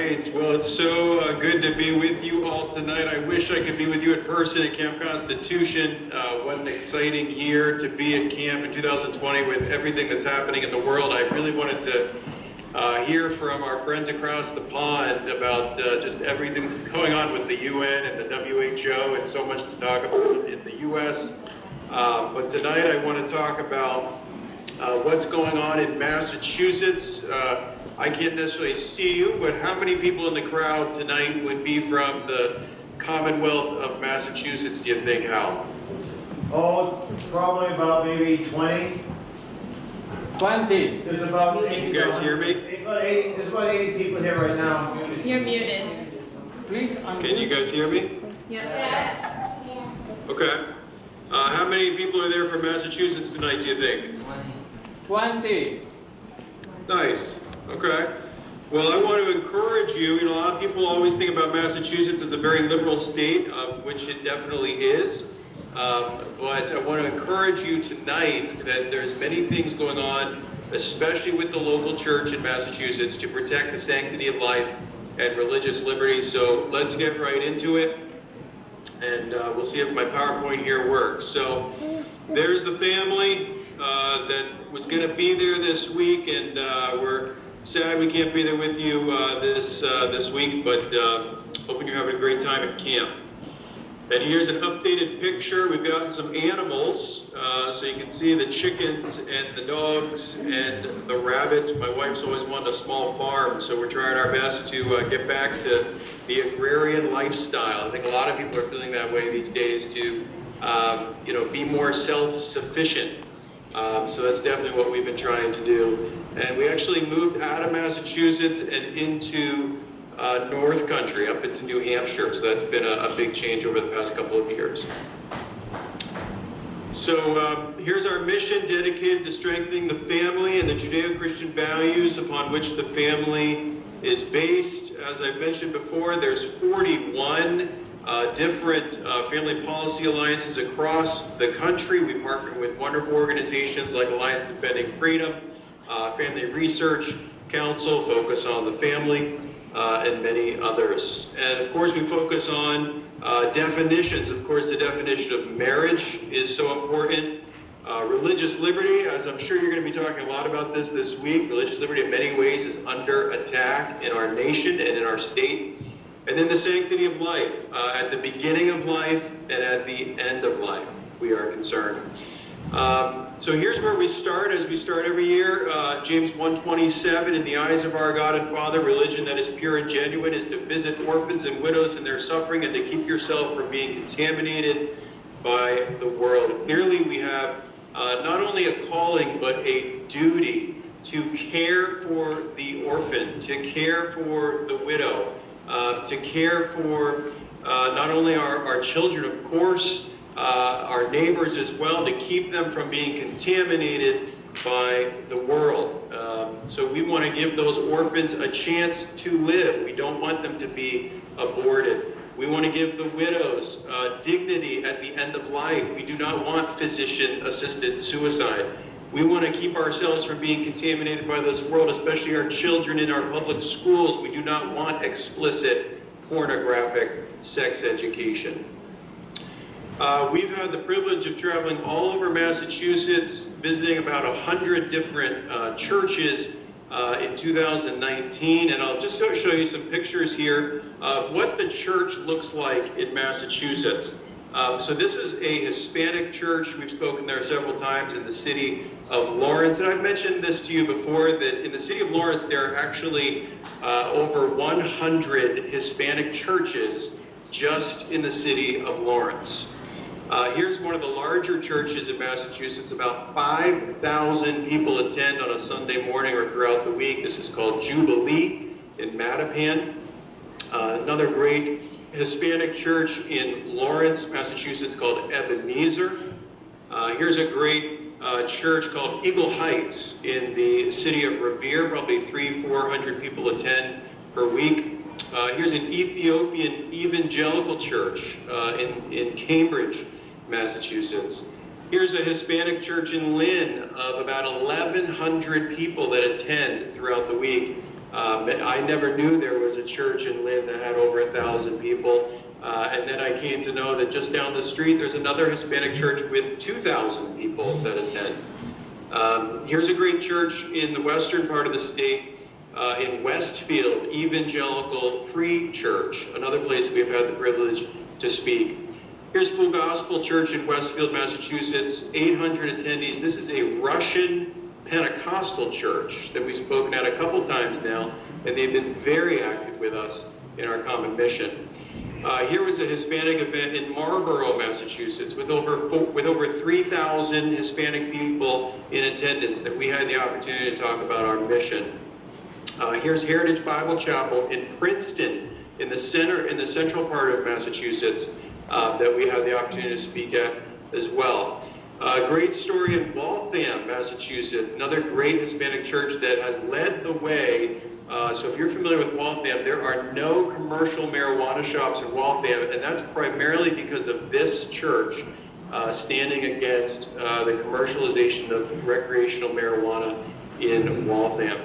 right. Well, it's so good to be with you all tonight. I wish I could be with you in person at Camp Constitution. What an exciting year to be at camp in 2020 with everything that's happening in the world. I really wanted to hear from our friends across the pond about just everything that's going on with the UN and the WHO, and so much to talk about in the US. But tonight I want to talk about what's going on in Massachusetts. I can't necessarily see you, but how many people in the crowd tonight would be from the Commonwealth of Massachusetts, do you think, Hal? Oh, probably about maybe 20. 20. There's about 80. You guys hear me? There's about 80 people here right now. You're muted. Please Can you guys hear me? Yes. Okay. How many people are there from Massachusetts tonight, do you think? 20. Nice. Okay. Well, I want to encourage you. You know, a lot of people always think about Massachusetts as a very liberal state, which it definitely is. But I want to encourage you tonight that there's many things going on, especially with the local church in Massachusetts, to protect the sanctity of life and religious liberty. So let's get right into it, and we'll see if my PowerPoint here works. So there's the family that was going to be there this week, and we're sad we can't be there with you this week, but hoping you're having a great time at camp. And here's an updated picture. We've got some animals, so you can see the chickens and the dogs and the rabbit. My wife's always wanted a small farm, so we're trying our best to get back to the agrarian lifestyle. I think a lot of people are feeling that way these days, to be more self-sufficient. So that's definitely what we've been trying to do. And we actually moved out of Massachusetts and into North Country, up into New Hampshire. So that's been a big change over the past couple of years. So here's our mission, dedicated to strengthening the family and the Judeo-Christian values upon which the family is based. As I've mentioned before, there's 41 different family policy alliances across the country. We partner with wonderful organizations like Alliance Defending Freedom, Family Research Council, Focus on the Family, and many others. And of course, we focus on definitions. Of course, the definition of marriage is so important. Religious liberty, as I'm sure you're going to be talking a lot about this week, religious liberty in many ways is under attack in our nation and in our state. And then the sanctity of life, at the beginning of life and at the end of life, we are concerned. So here's where we start, as we start every year. James 1:27, in the eyes of our God and Father, religion that is pure and genuine is to visit orphans and widows in their suffering and to keep yourself from being contaminated by the world. Clearly we have not only a calling, but a duty to care for the orphan, to care for the widow, to care for not only our children, of course, our neighbors as well, to keep them from being contaminated by the world. So we want to give those orphans a chance to live. We don't want them to be aborted. We want to give the widows dignity at the end of life. We do not want physician-assisted suicide. We want to keep ourselves from being contaminated by this world, especially our children in our public schools. We do not want explicit pornographic sex education. We've had the privilege of traveling all over Massachusetts, visiting about 100 different churches in 2019, and I'll just show you some pictures here of what the church looks like in Massachusetts. So this is a Hispanic church. We've spoken there several times in the city of Lawrence, and I've mentioned this to you before, that in the city of Lawrence there are actually over 100 Hispanic churches just in the city of Lawrence. Here's one of the larger churches in Massachusetts. About 5,000 people attend on a Sunday morning or throughout the week. This is called Jubilee in Mattapan. Another great Hispanic church in Lawrence, Massachusetts, called Ebenezer. Here's a great church called Eagle Heights in the city of Revere. Probably 300-400 people attend per week. Here's an Ethiopian evangelical church in Cambridge, Massachusetts. Here's a Hispanic church in Lynn of about 1,100 people that attend throughout the week. I never knew there was a church in Lynn that had over 1,000 people. And then I came to know that just down the street there's another Hispanic church with 2,000 people that attend. Here's a great church in the western part of the state, in Westfield, Evangelical Free Church, another place we've had the privilege to speak. Here's Full Gospel Church in Westfield, Massachusetts, 800 attendees. This is a Russian Pentecostal church that we've spoken at a couple times now, and they've been very active with us in our common mission. Here was a Hispanic event in Marlborough, Massachusetts, with over 3,000 Hispanic people in attendance that we had the opportunity to talk about our mission. Here's Heritage Bible Chapel in Princeton, in the central part of Massachusetts, that we had the opportunity to speak at as well. A great story in Waltham, Massachusetts, another great Hispanic church that has led the way. So if you're familiar with Waltham, there are no commercial marijuana shops in Waltham, and that's primarily because of this church standing against the commercialization of recreational marijuana in Waltham.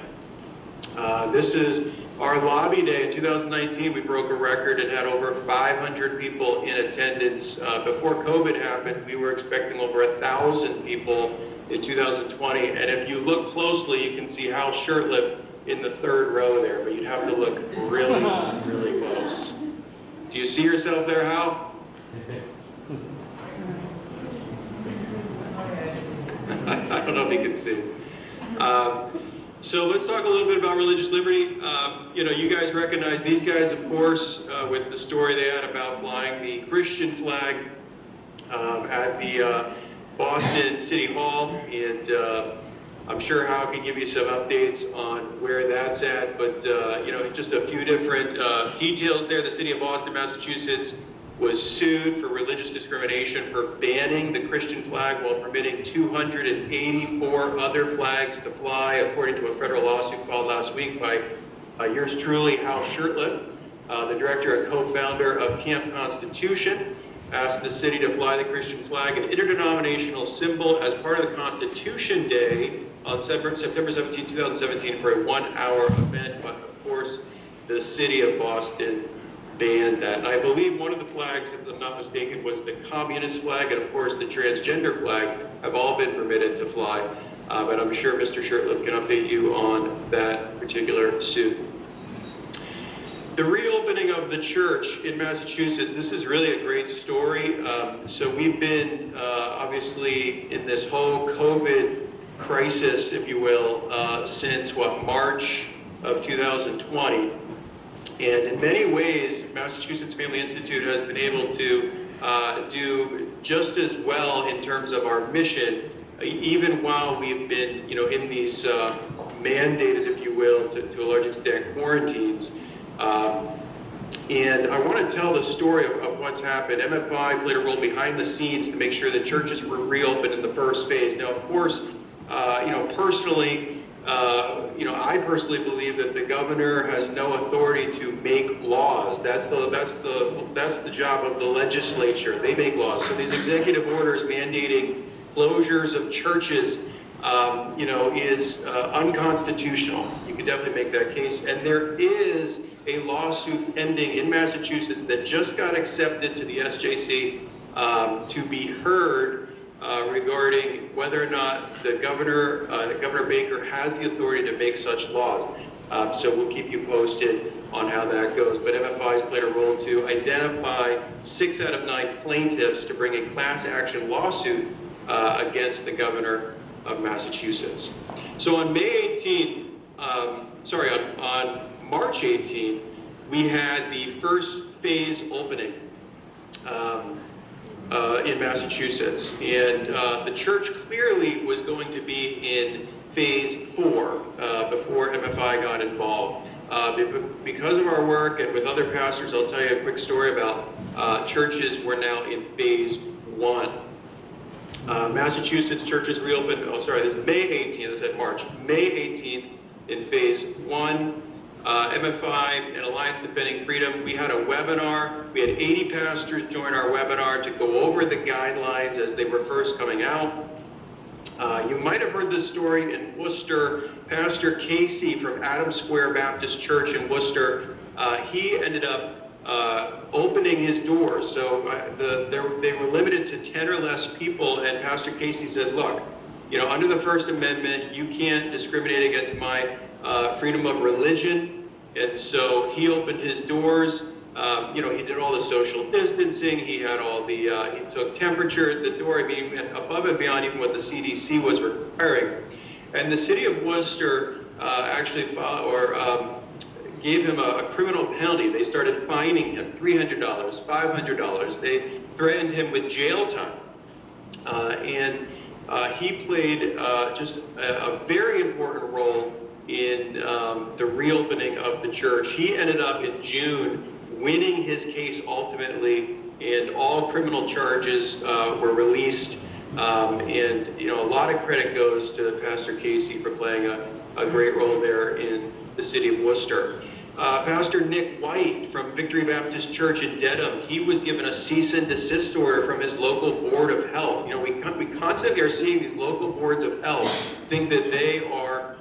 This is our lobby day in 2019. We broke a record and had over 500 people in attendance. Before COVID happened, we were expecting over 1,000 people in 2020. And if you look closely, you can see Hal Shurtleff in the third row there, but you'd have to look really, really close. Do you see yourself there, Hal? I don't know if you can see. So let's talk a little bit about religious liberty. You guys recognize these guys, of course, with the story they had about flying the Christian flag at the Boston City Hall, and I'm sure Hal can give you some updates on where that's at, but just a few different details there. The city of Boston, Massachusetts was sued for religious discrimination for banning the Christian flag while permitting 284 other flags to fly, according to a federal lawsuit filed last week by yours truly, Hal Shurtleff, the director and co-founder of Camp Constitution, asked the city to fly the Christian flag, an interdenominational symbol, as part of the Constitution Day on September 17, 2017, for a 1-hour event. But of course, the city of Boston banned that. And I believe one of the flags, if I'm not mistaken, was the communist flag, and of course the transgender flag have all been permitted to fly. But I'm sure Mr. Shurtleff can update you on that particular suit. The reopening of the church in Massachusetts, this is really a great story. So we've been obviously in this whole COVID crisis, if you will, since March of 2020. And in many ways, Massachusetts Family Institute has been able to do just as well in terms of our mission, even while we've been, in these mandated, if you will, to a large extent, quarantines. And I want to tell the story of what's happened. MFI played a role behind the scenes to make sure that churches were reopened in the first phase. Now, of course, personally, I personally believe that the governor has no authority to make laws. That's the job of the legislature. They make laws. So these executive orders mandating closures of churches, is unconstitutional. You can definitely make that case. And there is a lawsuit pending in Massachusetts that just got accepted to the SJC to be heard regarding whether or not the Governor Baker has the authority to make such laws. So we'll keep you posted on how that goes. But MFI has played a role to identify 6 out of 9 plaintiffs to bring a class action lawsuit against the governor of Massachusetts. So on on March 18th, we had the first phase opening in Massachusetts, and the church clearly was going to be in phase 4 before MFI got involved. Because of our work and with other pastors, I'll tell you a quick story about churches. We're now in phase 1. Massachusetts churches reopened, this is May 18th, I said March. May 18th in phase 1. MFI and Alliance Defending Freedom, we had a webinar. We had 80 pastors join our webinar to go over the guidelines as they were first coming out. You might have heard this story in Worcester. Pastor Casey from Adams Square Baptist Church in Worcester, he ended up opening his doors. So they were limited to 10 or less people, and Pastor Casey said, look, you know, under the First Amendment, you can't discriminate against my freedom of religion. And so he opened his doors. You know, he did all the social distancing. He had all the, he took temperature at the door. I mean, above and beyond even what the CDC was requiring. And the city of Worcester actually gave him a criminal penalty. They started fining him $300, $500. They threatened him with jail time. And he played just a very important role in the reopening of the church. He ended up in June winning his case ultimately, and all criminal charges were released. And, you know, a lot of credit goes to Pastor Casey for playing a great role there in the city of Worcester. Pastor Nick White from Victory Baptist Church in Dedham, he was given a cease and desist order from his local board of health. You know, we constantly are seeing these local boards of health think that they are,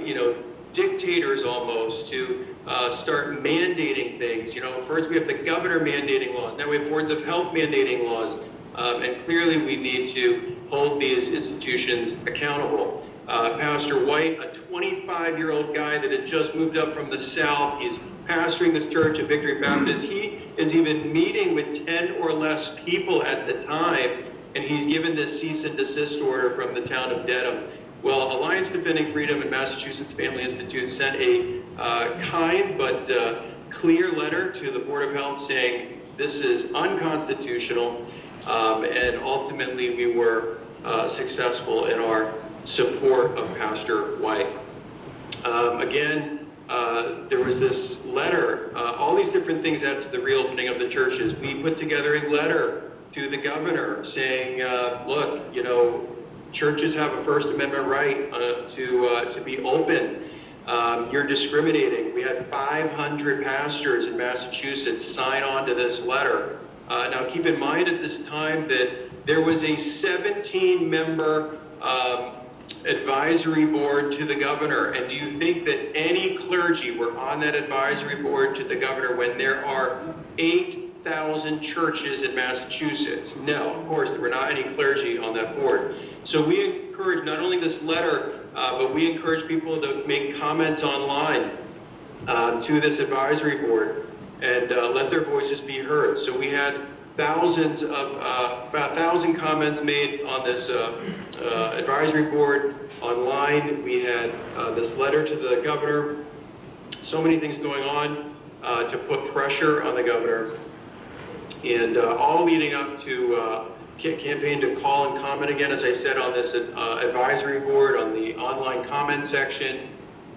you know, dictators almost to start mandating things. You know, first we have the governor mandating laws. Now we have boards of health mandating laws. And clearly we need to hold these institutions accountable. Pastor White, a 25-year-old guy that had just moved up from the South, he's pastoring this church at Victory Baptist. He is even meeting with 10 or less people at the time, and he's given this cease and desist order from the town of Dedham. Well, Alliance Defending Freedom and Massachusetts Family Institute sent a kind but clear letter to the Board of Health saying this is unconstitutional, and ultimately we were successful in our support of Pastor White. Again, there was this letter, all these different things added to the reopening of the churches. We put together a letter to the governor saying, look, you know, churches have a First Amendment right to be open. You're discriminating. We had 500 pastors in Massachusetts sign on to this letter. Now keep in mind at this time that there was a 17-member advisory board to the governor. And do you think that any clergy were on that advisory board to the governor when there are 8,000 churches in Massachusetts? No, of course, there were not any clergy on that board. So we encourage not only this letter, but we encourage people to make comments online to this advisory board and let their voices be heard. So we had thousands of, about 1,000 comments made on this advisory board online. We had this letter to the governor. So many things going on to put pressure on the governor. And all leading up to campaign to call and comment again, as I said, on this advisory board, on the online comment section.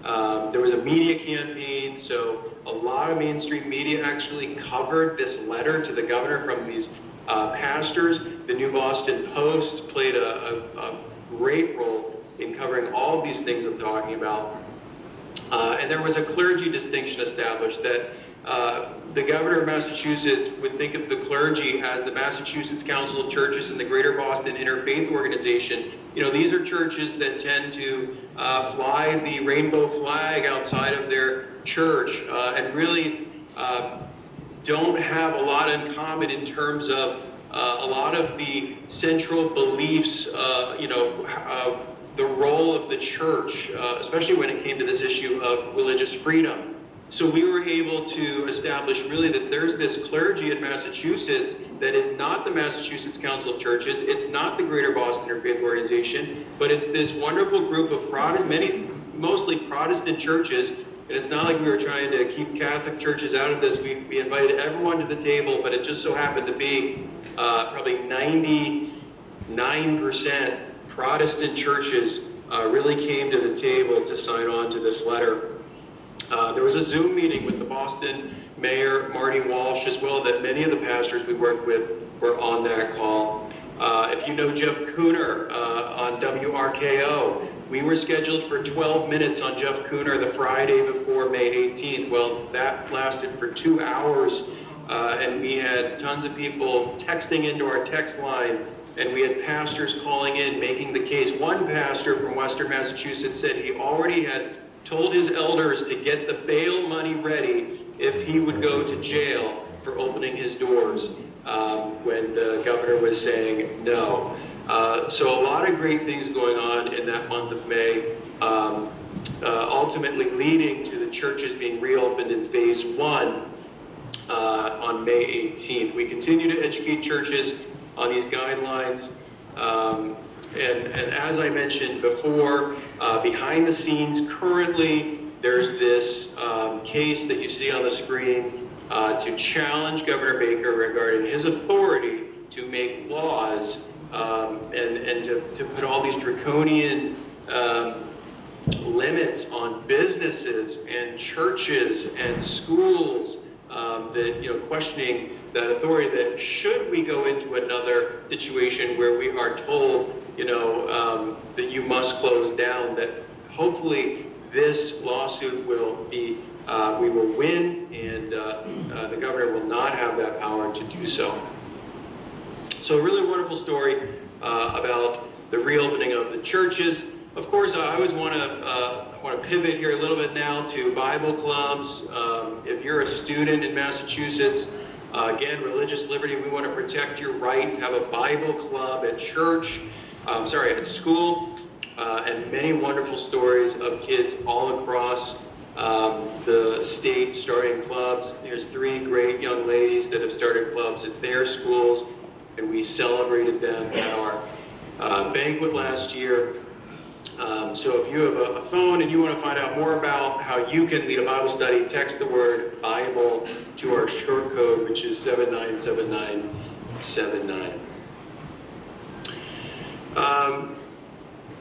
There was a media campaign, so a lot of mainstream media actually covered this letter to the governor from these pastors. The New Boston Post played a great role in covering all of these things I'm talking about. And there was a clergy distinction established that the governor of Massachusetts would think of the clergy as the Massachusetts Council of Churches and the Greater Boston Interfaith Organization. You know, these are churches that tend to fly the rainbow flag outside of their church and really don't have a lot in common in terms of a lot of the central beliefs, you know, of the role of the church, especially when it came to this issue of religious freedom. So we were able to establish really that there's this clergy in Massachusetts that is not the Massachusetts Council of Churches, it's not the Greater Boston Interfaith Organization, but it's this wonderful group of mostly Protestant churches. And it's not like we were trying to keep Catholic churches out of this. We invited everyone to the table, but it just so happened to be probably 99% Protestant churches really came to the table to sign on to this letter. There was a Zoom meeting with the Boston Mayor, Marty Walsh, as well, that many of the pastors we worked with were on that call. If you know Jeff Cooner on WRKO, we were scheduled for 12 minutes on Jeff Cooner the Friday before May 18th. Well, that lasted for 2 hours, and we had tons of people texting into our text line and we had pastors calling in, making the case. One pastor from Western Massachusetts said he already had told his elders to get the bail money ready if he would go to jail for opening his doors when the governor was saying no. So a lot of great things going on in that month of May, ultimately leading to the churches being reopened in phase 1 on May 18th. We continue to educate churches on these guidelines. And as I mentioned before, behind the scenes currently, there's this case that you see on the screen to challenge Governor Baker regarding his authority to make laws and to put all these draconian limits on businesses and churches and schools, that, questioning that authority, that should we go into another situation where we are told, that you must close down, that hopefully this lawsuit will be, we will win, and the governor will not have that power to do so. So a really wonderful story about the reopening of the churches. Of course, I always want to pivot here a little bit now to Bible clubs. If you're a student in Massachusetts, again, religious liberty, we want to protect your right to have a Bible club at church, at school, and many wonderful stories of kids all across the state starting clubs. There's 3 great young ladies that have started clubs at their schools, and we celebrated them at our banquet last year. So if you have a phone and you want to find out more about how you can lead a Bible study, text the word Bible to our short code, which is 797979.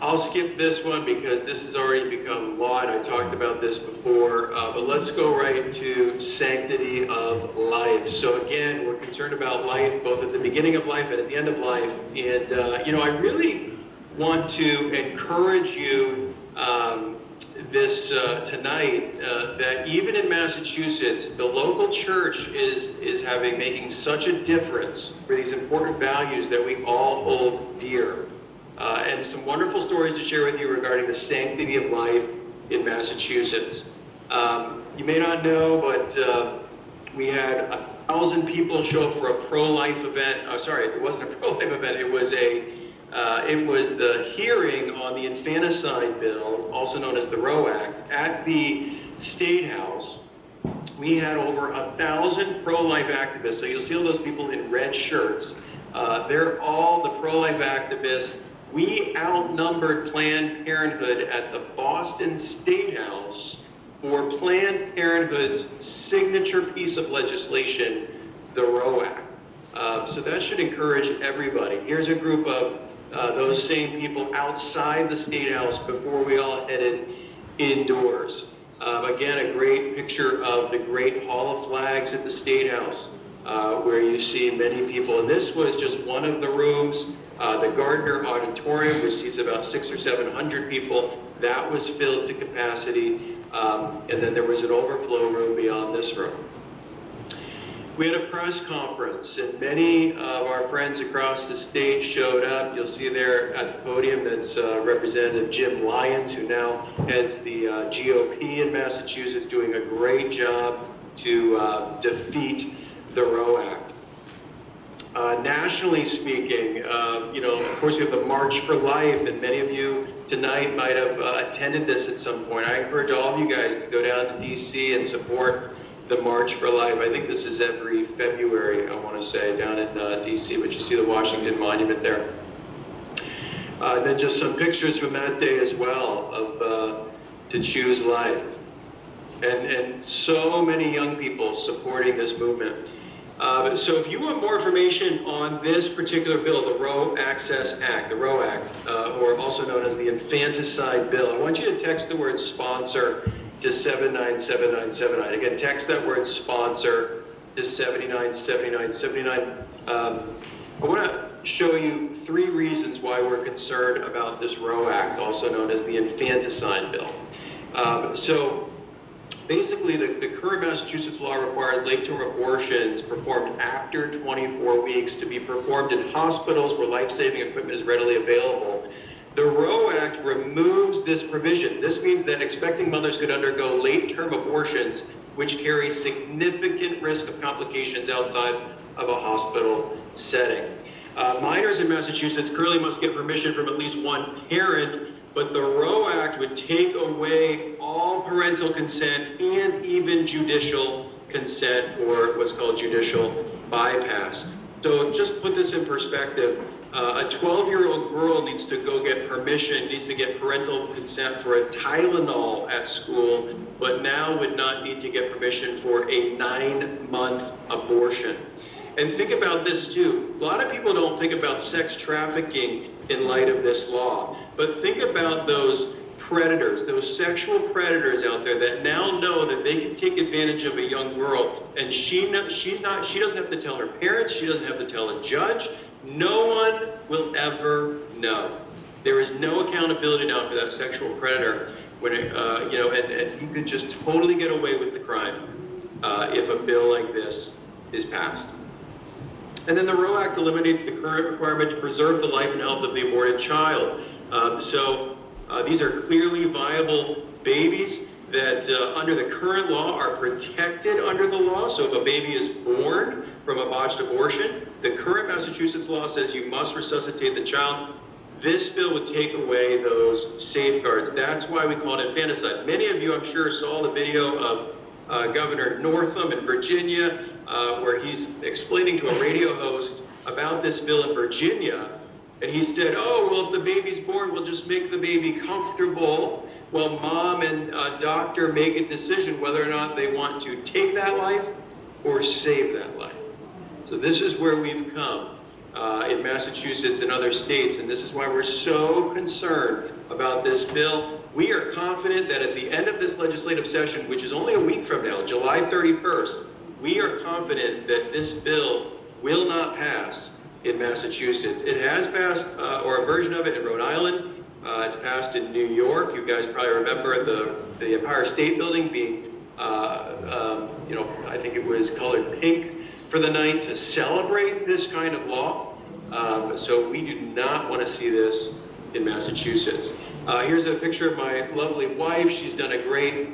I'll skip this one because this has already become law, and I talked about this before, but let's go right to sanctity of life. So again, we're concerned about life, both at the beginning of life and at the end of life. And, I really want to encourage you tonight that even in Massachusetts, the local church is making such a difference for these important values that we all hold dear. And some wonderful stories to share with you regarding the sanctity of life in Massachusetts. You may not know, but we had 1,000 people show up for a pro-life event. It wasn't a pro-life event. It was the hearing on the infanticide bill, also known as the Roe Act, at the State House. We had over 1,000 pro-life activists. So you'll see all those people in red shirts. They're all the pro-life activists. We outnumbered Planned Parenthood at the Boston State House for Planned Parenthood's signature piece of legislation, the Roe Act. So that should encourage everybody. Here's a group of those same people outside the State House before we all headed indoors. Again, a great picture of the Great Hall of Flags at the State House, where you see many people. And this was just one of the rooms. The Gardner Auditorium, which seats about 600 or 700 people, that was filled to capacity. And then there was an overflow room beyond this room. We had a press conference, and many of our friends across the state showed up. You'll see there at the podium, that's Representative Jim Lyons, who now heads the GOP in Massachusetts, doing a great job to defeat the Roe Act. Nationally speaking, of course we have the March for Life, and many of you tonight might have attended this at some point. I encourage all of you guys to go down to DC and support the March for Life. I think this is every February, I want to say, down in DC, but you see the Washington Monument there. And then just some pictures from that day as well of To Choose Life. And so many young people supporting this movement. So if you want more information on this particular bill, the Roe Access Act, the Roe Act, or also known as the Infanticide Bill, I want you to text the word sponsor to 797979. Again, text that word sponsor to 797979. I want to show you 3 reasons why we're concerned about this Roe Act, also known as the Infanticide Bill. So Basically, the current Massachusetts law requires late-term abortions performed after 24 weeks to be performed in hospitals where life-saving equipment is readily available. The Roe Act removes this provision. This means that expecting mothers could undergo late-term abortions, which carry significant risk of complications outside of a hospital setting. Minors in Massachusetts currently must get permission from at least one parent, but the Roe Act would take away all parental consent and even judicial consent, or what's called judicial bypass. So just put this in perspective. A 12-year-old girl needs to go get permission, needs to get parental consent for a Tylenol at school, but now would not need to get permission for a 9-month abortion. And think about this too. A lot of people don't think about sex trafficking in light of this law, but think about those predators, those sexual predators out there that now know that they can take advantage of a young girl, and she doesn't have to tell her parents, she doesn't have to tell a judge. No one will ever know. There is no accountability now for that sexual predator when and he could just totally get away with the crime if a bill like this is passed. And then the Roe Act eliminates the current requirement to preserve the life and health of the aborted child. These are clearly viable babies that under the current law are protected under the law. So if a baby is born from a botched abortion, the current Massachusetts law says you must resuscitate the child. This bill would take away those safeguards. That's why we call it infanticide. Many of you, I'm sure, saw the video of Governor Northam in Virginia, where he's explaining to a radio host about this bill in Virginia. And he said, oh, well, if the baby's born, we'll just make the baby comfortable while mom and doctor make a decision whether or not they want to take that life or save that life. So this is where we've come in Massachusetts and other states, and this is why we're so concerned about this bill. We are confident that at the end of this legislative session, which is only a week from now, July 31st, we are confident that this bill will not pass in Massachusetts. It has passed, or a version of it in Rhode Island. It's passed in New York. You guys probably remember the Empire State Building being, I think it was colored pink for the night to celebrate this kind of law. So we do not want to see this in Massachusetts. Here's a picture of my lovely wife. She's done a great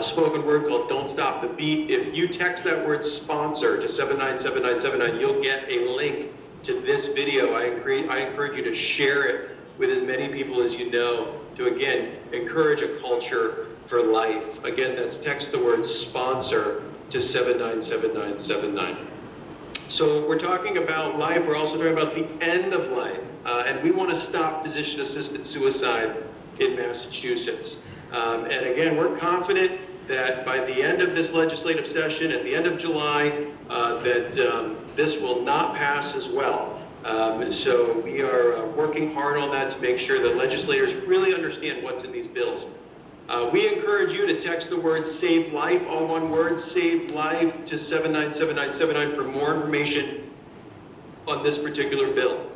spoken word called Don't Stop the Beat. If you text that word sponsor to 797979, you'll get a link to this video. I encourage you to share it with as many people as you know to, again, encourage a culture for life. Again, that's text the word sponsor to 797979. So we're talking about life. We're also talking about the end of life. And we want to stop physician-assisted suicide in Massachusetts. And again, we're confident that by the end of this legislative session, at the end of July, that this will not pass as well. So we are working hard on that to make sure that legislators really understand what's in these bills. We encourage you to text the word Save Life, all one word, Save Life, to 797979 for more information on this particular bill.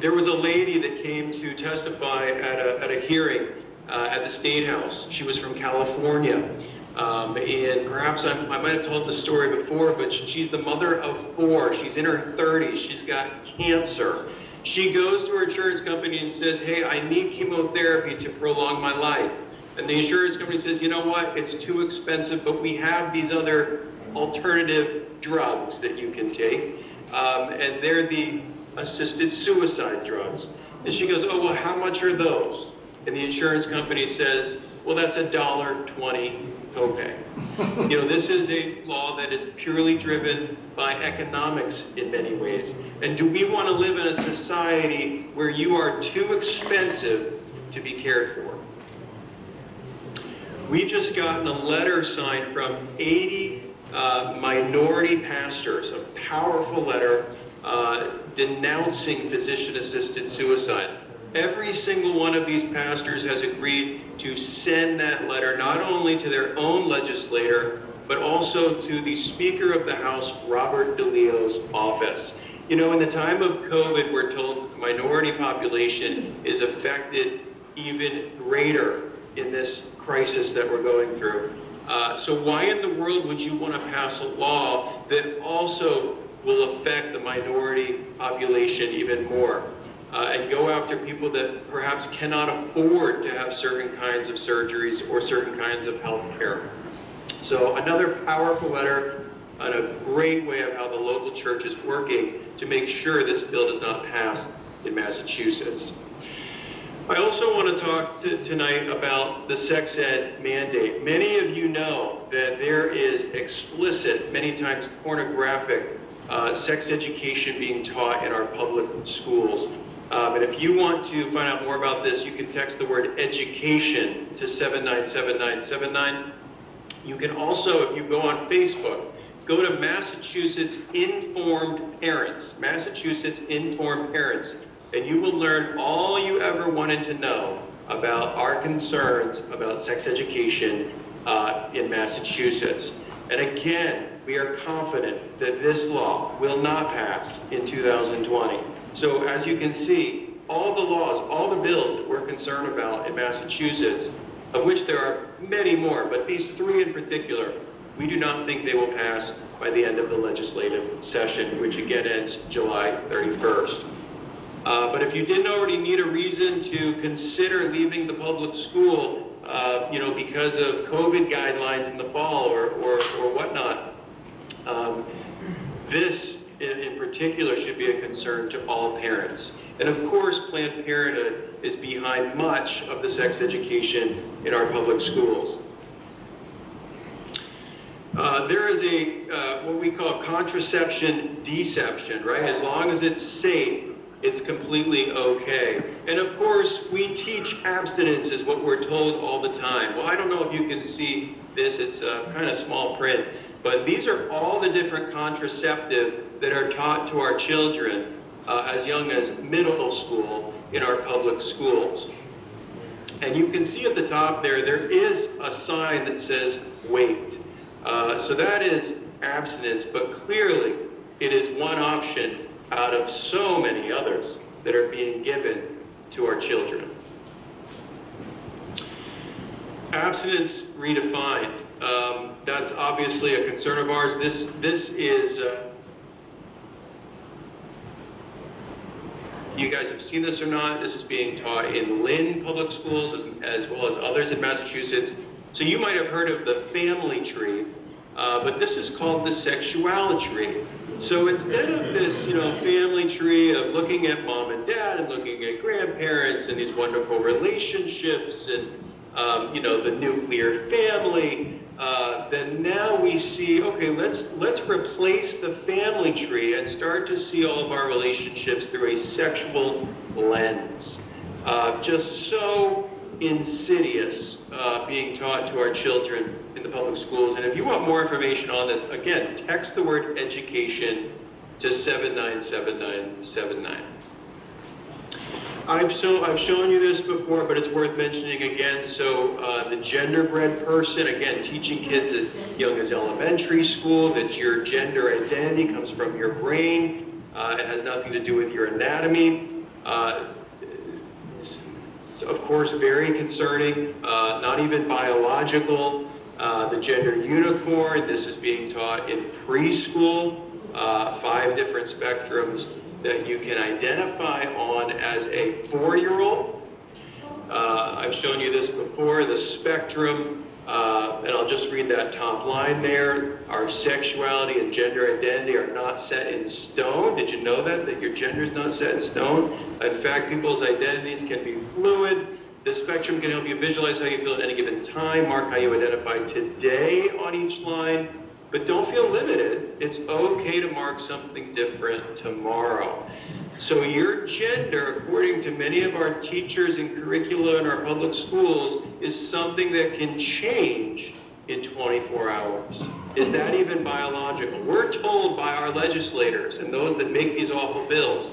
There was a lady that came to testify at a hearing at the State House. She was from California. And perhaps I might have told the story before, but she's the mother of 4. She's in her 30s. She's got cancer. She goes to her insurance company and says, hey, I need chemotherapy to prolong my life. And the insurance company says, you know what, it's too expensive, but we have these other alternative drugs that you can take. And they're the assisted suicide drugs. And she goes, oh, well, how much are those? And the insurance company says, well, that's $1.20 copay. This is a law that is purely driven by economics in many ways. And do we want to live in a society where you are too expensive to be cared for? We just gotten a letter signed from 80 minority pastors, a powerful letter denouncing physician-assisted suicide. Every single one of these pastors has agreed to send that letter not only to their own legislator, but also to the Speaker of the House, Robert DeLeo's office. In the time of COVID, we're told the minority population is affected even greater in this crisis that we're going through. So why in the world would you want to pass a law that also will affect the minority population even more? And go after people that perhaps cannot afford to have certain kinds of surgeries or certain kinds of health care. So another powerful letter and a great way of how the local church is working to make sure this bill does not pass in Massachusetts. I also want to talk tonight about the sex ed mandate. Many of you know that there is explicit, many times pornographic, sex education being taught in our public schools. And if you want to find out more about this, you can text the word education to 797979. You can also, if you go on Facebook, go to Massachusetts Informed Parents, Massachusetts Informed Parents, and you will learn all you ever wanted to know about our concerns about sex education in Massachusetts. And again, we are confident that this law will not pass in 2020. So as you can see, all the laws, all the bills that we're concerned about in Massachusetts, of which there are many more, but these three in particular, we do not think they will pass by the end of the legislative session, which again ends July 31st. But if you didn't already need a reason to consider leaving the public school, because of COVID guidelines in the fall or whatnot, this in particular should be a concern to all parents. And of course, Planned Parenthood is behind much of the sex education in our public schools. There is what we call contraception deception, right? As long as it's safe, it's completely okay. And of course, we teach abstinence is what we're told all the time. Well, I don't know if you can see this, it's kind of small print, but these are all the different contraceptive that are taught to our children as young as middle school in our public schools. And you can see at the top there is a sign that says wait. So that is abstinence, but clearly it is one option out of so many others that are being given to our children. Abstinence redefined. That's obviously a concern of ours. This is, you guys have seen this or not, this is being taught in Lynn public schools as well as others in Massachusetts. So you might have heard of the family tree, but this is called the sexuality tree. So instead of this, family tree of looking at mom and dad and looking at grandparents and these wonderful relationships and, the nuclear family, then now we see, okay, let's replace the family tree and start to see all of our relationships through a sexual lens. Just so insidious being taught to our children in the public schools. And if you want more information on this, again, text the word education to 797979. I've shown you this before, but it's worth mentioning again. So the genderbread person, again, teaching kids as young as elementary school that your gender identity comes from your brain. It has nothing to do with your anatomy. So of course, very concerning, not even biological. The gender unicorn, this is being taught in preschool, 5 different spectrums that you can identify on as a 4-year-old. I've shown you this before, the spectrum, and I'll just read that top line there. Our sexuality and gender identity are not set in stone. Did you know that your gender is not set in stone? In fact, people's identities can be fluid. The spectrum can help you visualize how you feel at any given time, mark how you identify today on each line, but don't feel limited. It's okay to mark something different tomorrow. So your gender, according to many of our teachers and curricula in our public schools, is something that can change in 24 hours. Is that even biological? We're told by our legislators and those that make these awful bills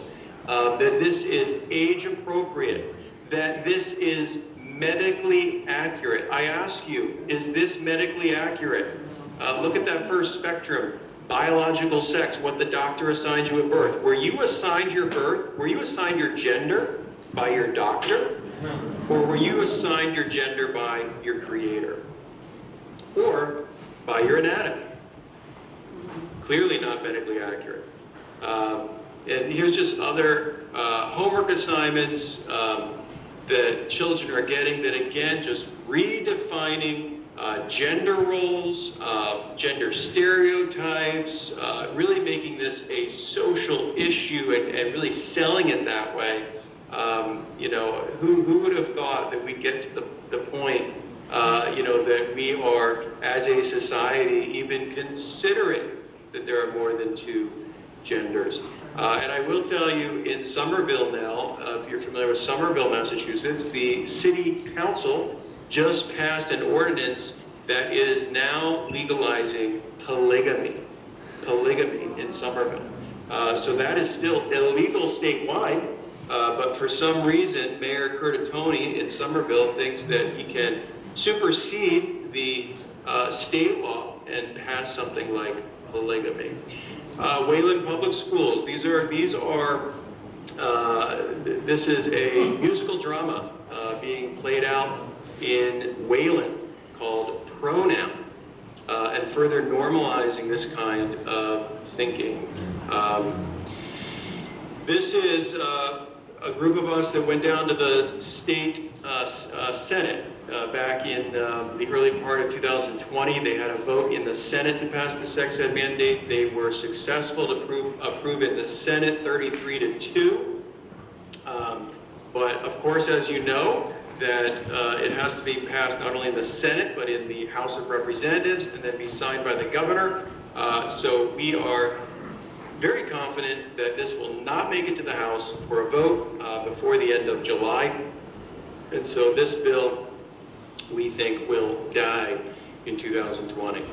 that this is age appropriate, that this is medically accurate. I ask you, is this medically accurate? Look at that first spectrum, biological sex, what the doctor assigns you at birth. Were you assigned your birth? Were you assigned your gender by your doctor? Or were you assigned your gender by your creator? Or by your anatomy? Clearly not medically accurate. And here's just other homework assignments that children are getting that, again, just redefining gender roles, gender stereotypes, really making this a social issue and really selling it that way. You know, who would have thought that we'd get to the point, you know, that we are, as a society, even considering that there are more than two genders. And I will tell you, in Somerville now, if you're familiar with Somerville, Massachusetts, the city council just passed an ordinance that is now legalizing polygamy in Somerville. So that is still illegal statewide, but for some reason, Mayor Curtatone in Somerville thinks that he can supersede the state law and pass something like polygamy. Wayland Public Schools. This is a musical drama being played out in Wayland called Pronoun, and further normalizing this kind of thinking. This is a group of us that went down to the state Senate back in the early part of 2020. They had a vote in the Senate to pass the sex ed mandate. They were successful to approve in the Senate 33-2. But of course, as you know, that it has to be passed not only in the Senate, but in the House of Representatives, and then be signed by the governor. So we are very confident that this will not make it to the House for a vote before the end of July. And so this bill, we think, will die in 2020.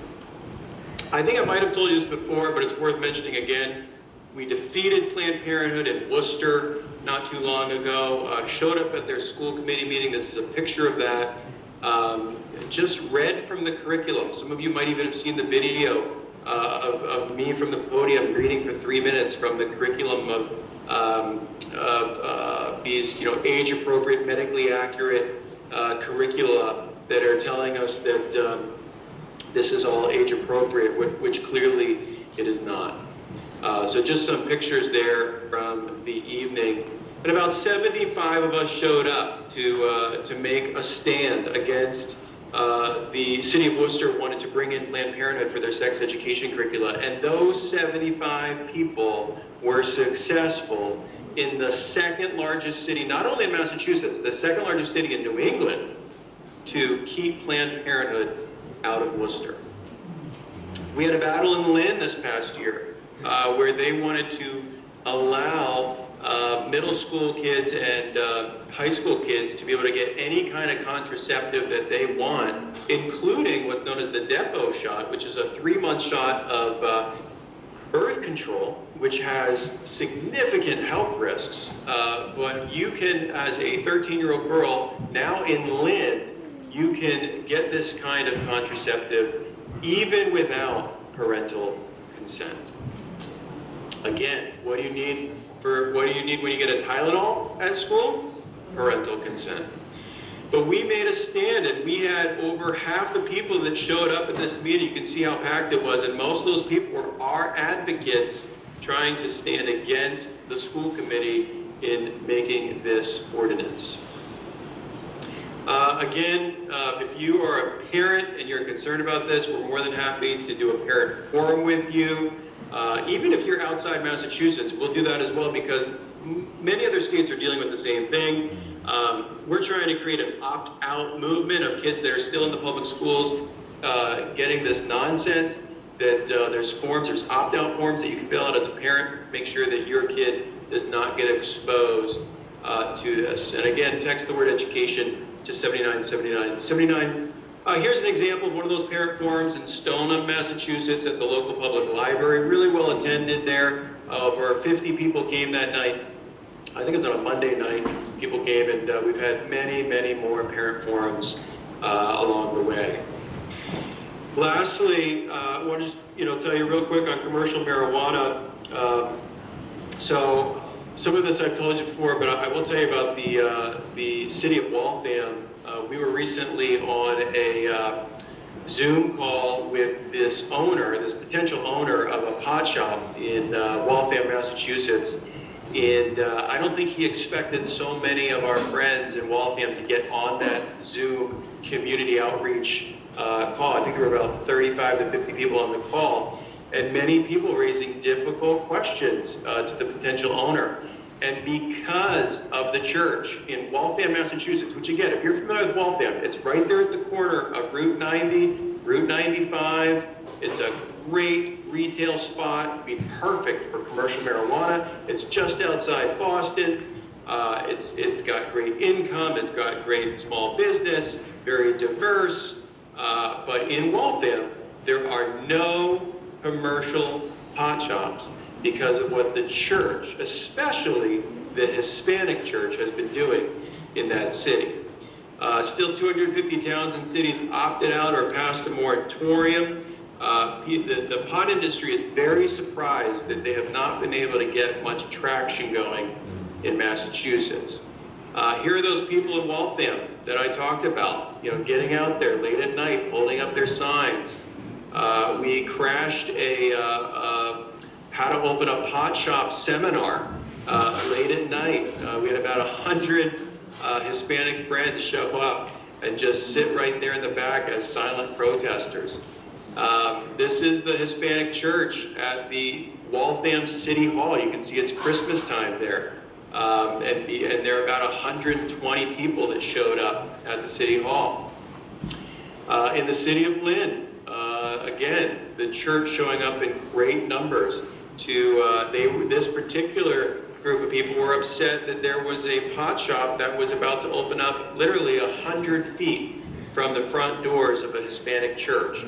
I think I might have told you this before, but it's worth mentioning again. We defeated Planned Parenthood in Worcester not too long ago, showed up at their school committee meeting. This is a picture of that. Just read from the curriculum. Some of you might even have seen the video of me from the podium reading for 3 minutes from the curriculum of these, you know, age-appropriate, medically accurate curricula that are telling us that this is all age-appropriate, which clearly it is not. So just some pictures there from the evening. And about 75 of us showed up to make a stand against the city of Worcester wanted to bring in Planned Parenthood for their sex education curricula. And those 75 people were successful in the second largest city, not only in Massachusetts, the second largest city in New England, to keep Planned Parenthood out of Worcester. We had a battle in Lynn this past year where they wanted to allow middle school kids and high school kids to be able to get any kind of contraceptive that they want, including what's known as the depot shot, which is a 3-month shot of birth control, which has significant health risks. But you can, as a 13-year-old girl, now in Lynn, you can get this kind of contraceptive even without parental consent. Again, what do you need when you get a Tylenol at school? Parental consent. But we made a stand, and we had over half the people that showed up at this meeting. You can see how packed it was, and most of those people were our advocates trying to stand against the school committee in making this ordinance. Again, if you are a parent and you're concerned about this, we're more than happy to do a parent forum with you. Even if you're outside Massachusetts, we'll do that as well, because many other states are dealing with the same thing. We're trying to create an opt-out movement of kids that are still in the public schools getting this nonsense, that there's opt-out forms that you can fill out as a parent. Make sure that your kid does not get exposed to this. And again, text the word education to 7979. Here's an example of one of those parent forums in Stoneham, Massachusetts, at the local public library. Really well attended there. Over 50 people came that night. I think it was on a Monday night. People came, and we've had many, many more parent forums along the way. Lastly, I want to just tell you real quick on commercial marijuana. So Some of this I've told you before, but I will tell you about the city of Waltham. We were recently on a Zoom call with this potential owner of a pot shop in Waltham, Massachusetts. And I don't think he expected so many of our friends in Waltham to get on that Zoom community outreach call. I think there were about 35 to 50 people on the call, and many people raising difficult questions to the potential owner. And because of the church in Waltham, Massachusetts, which again, if you're familiar with Waltham, it's right there at the corner of Route 90, Route 95. It's a great retail spot, it'd be perfect for commercial marijuana. It's just outside Boston. It's got great income, it's got great small business, very diverse. But in Waltham, there are no commercial pot shops because of what the church, especially the Hispanic church, has been doing in that city. Still 250 towns and cities opted out or passed a moratorium. The pot industry is very surprised that they have not been able to get much traction going in Massachusetts. Here are those people in Waltham that I talked about, getting out there late at night, holding up their signs. We crashed a how to open a pot shop seminar late at night. We had about 100 Hispanic friends show up and just sit right there in the back as silent protesters. This is the Hispanic church at the Waltham City Hall. You can see it's Christmas time there. And there are about 120 people that showed up at the City Hall. In the city of Lynn, again, the church showing up in great numbers. This particular group of people were upset that there was a pot shop that was about to open up literally 100 feet from the front doors of a Hispanic church.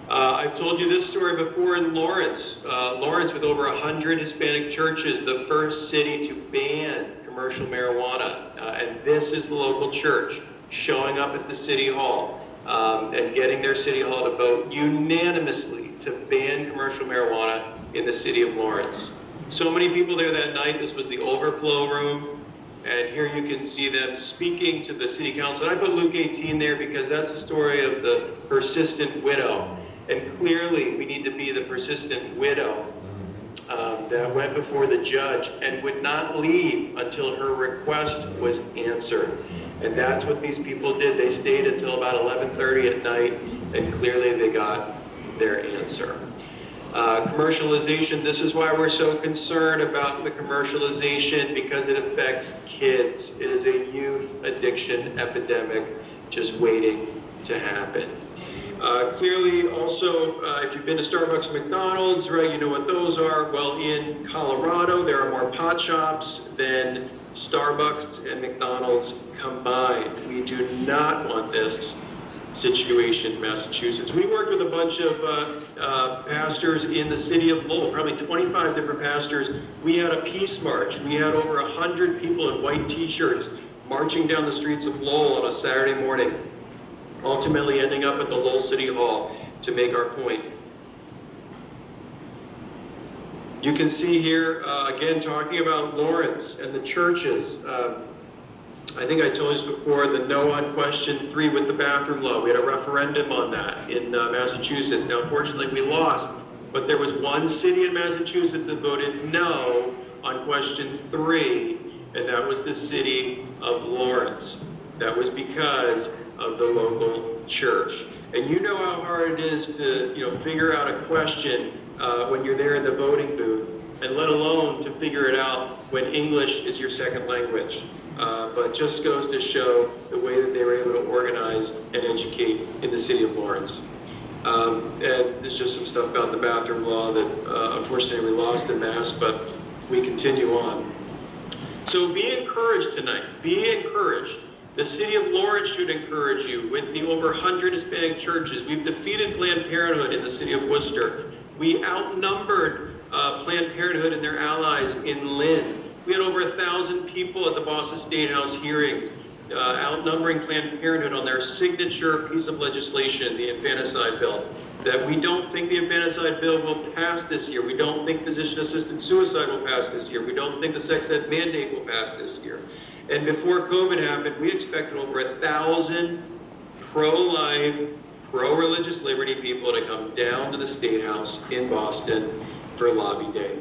I've told you this story before in Lawrence. Lawrence, with over 100 Hispanic churches, the first city to ban commercial marijuana. And this is the local church showing up at the City Hall and getting their City Hall to vote unanimously to ban commercial marijuana in the city of Lawrence. So many people there that night. This was the overflow room. And here you can see them speaking to the city council. And I put Luke 18 there because that's the story of the persistent widow. And clearly, we need to be the persistent widow that went before the judge and would not leave until her request was answered. And that's what these people did. They stayed until about 11:30 at night, and clearly they got their answer. Commercialization, this is why we're so concerned about the commercialization, because it affects kids. It is a youth addiction epidemic just waiting to happen. Clearly, also, if you've been to Starbucks and McDonald's, right, you know what those are. Well, in Colorado, there are more pot shops than Starbucks and McDonald's combined. We do not want this situation in Massachusetts. We worked with a bunch of pastors in the city of Lowell, probably 25 different pastors. We had a peace march. We had over 100 people in white t-shirts marching down the streets of Lowell on a Saturday morning, ultimately ending up at the Lowell City Hall to make our point. You can see here, again, talking about Lawrence and the churches. I think I told you before, the no on question 3 with the bathroom law. We had a referendum on that in Massachusetts. Now, unfortunately, we lost, but there was one city in Massachusetts that voted no on question 3, and that was the city of Lawrence. That was because of the local church. And you know how hard it is to figure out a question when you're there in the voting booth, and let alone to figure it out when English is your second language. But just goes to show the way that they were able to organize and educate in the city of Lawrence. And there's just some stuff about the bathroom law that unfortunately we lost in Mass, but we continue on. So be encouraged tonight. Be encouraged. The city of Lawrence should encourage you. With the over 100 Hispanic churches, we've defeated Planned Parenthood in the city of Worcester. We outnumbered Planned Parenthood and their allies in Lynn. We had over 1,000 people at the Boston State House hearings. outnumbering Planned Parenthood on their signature piece of legislation, the infanticide bill, that we don't think the infanticide bill will pass this year. We don't think physician-assisted suicide will pass this year. We don't think the sex ed mandate will pass this year. And before COVID happened, we expected over 1,000 pro-life, pro-religious liberty people to come down to the State House in Boston for Lobby Day.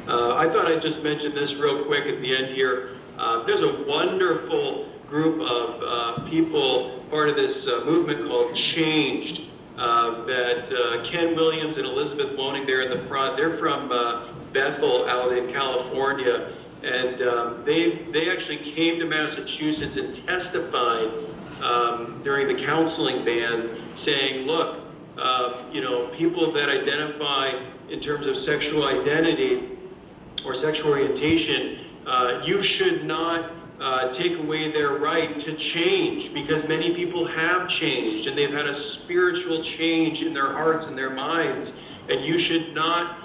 I thought I'd just mention this real quick at the end here. There's a wonderful group of people, part of this movement called Changed, that Ken Williams and Elizabeth Loaning there in the front. They're from Bethel out in California, and they actually came to Massachusetts and testified during the counseling ban, saying, look, people that identify in terms of sexual identity or sexual orientation, you should not take away their right to change, because many people have changed and they've had a spiritual change in their hearts and their minds, and you should not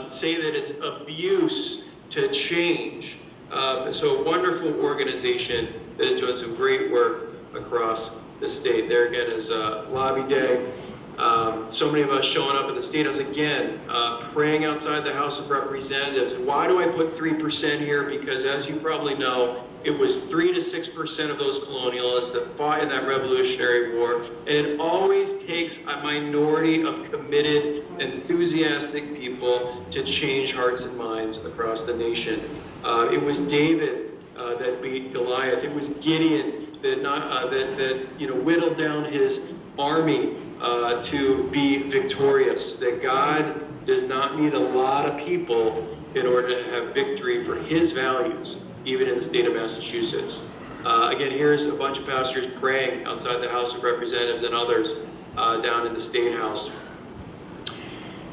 say that it's abuse to change. So a wonderful organization that is doing some great work across the state. There again is Lobby Day. So many of us showing up at the State House again, praying outside the House of Representatives. And why do I put 3% here? Because as you probably know, it was 3 to 6% of those colonialists that fought in that Revolutionary War. And it always takes a minority of committed, enthusiastic people to change hearts and minds across the nation. It was David that beat Goliath. It was Gideon that whittled down his army to be victorious. That God does not need a lot of people in order to have victory for his values, even in the state of Massachusetts. Again, here's a bunch of pastors praying outside the House of Representatives and others down in the State House.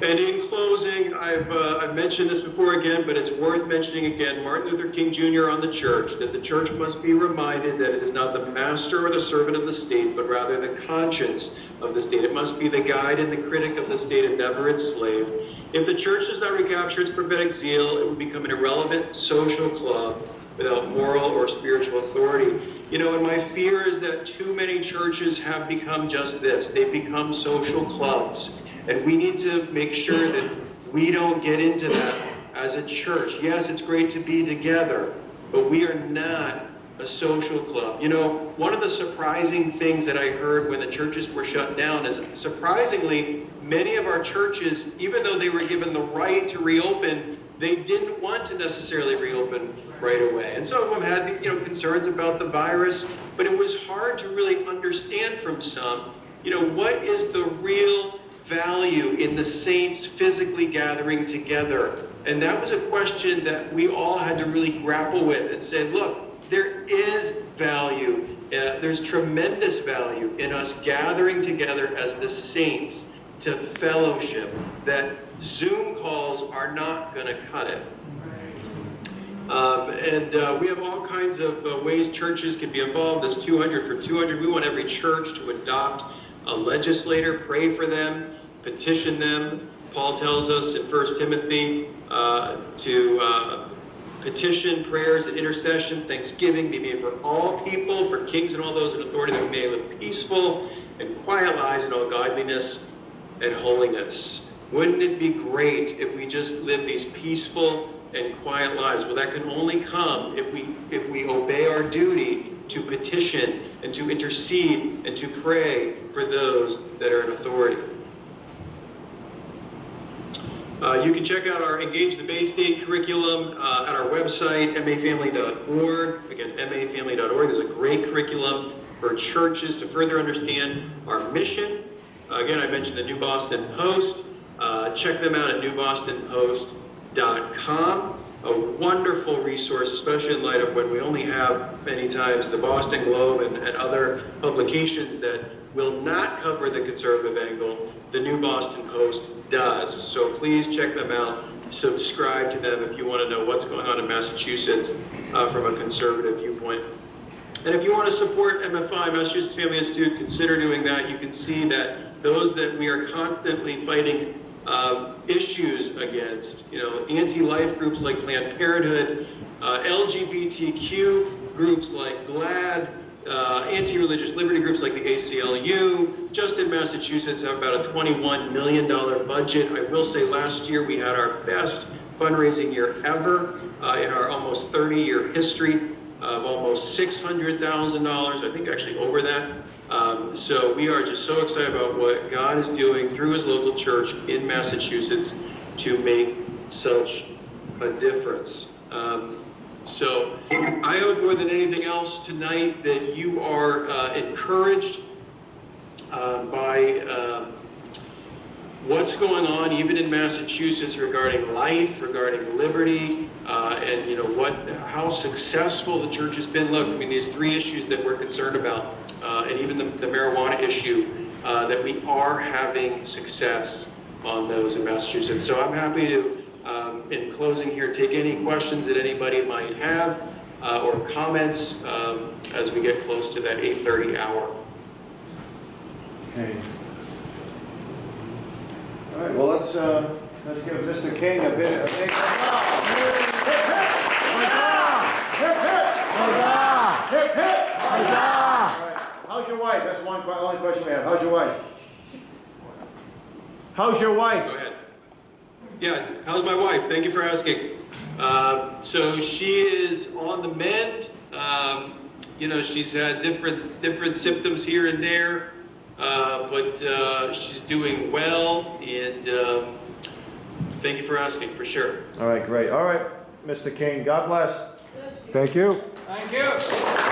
And in closing, I've mentioned this before again, but it's worth mentioning again, Martin Luther King Jr. on the church, that the church must be reminded that it is not the master or the servant of the state, but rather the conscience of the state. It must be the guide and the critic of the state and never its slave. If the church does not recapture its prophetic zeal, it will become an irrelevant social club without moral or spiritual authority. And my fear is that too many churches have become just this. They've become social clubs. And we need to make sure that we don't get into that as a church. Yes, it's great to be together, but we are not a social club. One of the surprising things that I heard when the churches were shut down is, surprisingly, many of our churches, even though they were given the right to reopen, they didn't want to necessarily reopen right away. And some of them had these, concerns about the virus, but it was hard to really understand from some, what is the real value in the saints physically gathering together? And that was a question that we all had to really grapple with and say, look, there is value. There's tremendous value in us gathering together as the saints to fellowship, that Zoom calls are not going to cut it. We have all kinds of ways churches can be involved. There's 200 for 200. We want every church to adopt a legislator, pray for them, petition them. Paul tells us in 1 Timothy to petition, prayers, and intercession, thanksgiving be made for all people, for kings and all those in authority, that we may live peaceful and quiet lives in all godliness and holiness. Wouldn't it be great if we just lived these peaceful and quiet lives? Well, that can only come if we obey our duty to petition and to intercede and to pray for those that are in authority. You can check out our Engage the Bay State curriculum at our website, mafamily.org. Again, mafamily.org. There's a great curriculum for churches to further understand our mission. Again, I mentioned the New Boston Post. Check them out at newbostonpost.com. A wonderful resource, especially in light of when we only have many times the Boston Globe and other publications that will not cover the conservative angle. The New Boston Post does. So please check them out. Subscribe to them if you want to know what's going on in Massachusetts from a conservative viewpoint. And if you want to support MFI, Massachusetts Family Institute, consider doing that. You can see that those that we are constantly fighting issues against, anti-life groups like Planned Parenthood, LGBTQ groups like GLAAD, anti-religious liberty groups like the ACLU. Just in Massachusetts have about a $21 million budget. I will say last year we had our best fundraising year ever in our almost 30-year history of almost $600,000, I think actually over that. So we are just so excited about what God is doing through his local church in Massachusetts to make such a difference. So I hope more than anything else tonight that you are encouraged by what's going on even in Massachusetts regarding life, regarding liberty, and you know how successful the church has been. Look, I mean, these three issues that we're concerned about, and even the marijuana issue, that we are having success on those in Massachusetts. So I'm happy to, in closing here, take any questions that anybody might have or comments as we get close to that 8:30 hour. Okay. All right, well, let's give Mr. King a big applause. Hip, hip! Hip, hip! All right. How's your wife? That's only question we have. How's your wife? How's your wife? Go ahead. Yeah, how's my wife? Thank you for asking. So she is on the mend. You know, she's had different symptoms here and there, but she's doing well, and thank you for asking, for sure. All right, great. All right, Mr. King, God bless. Thank you. Thank you.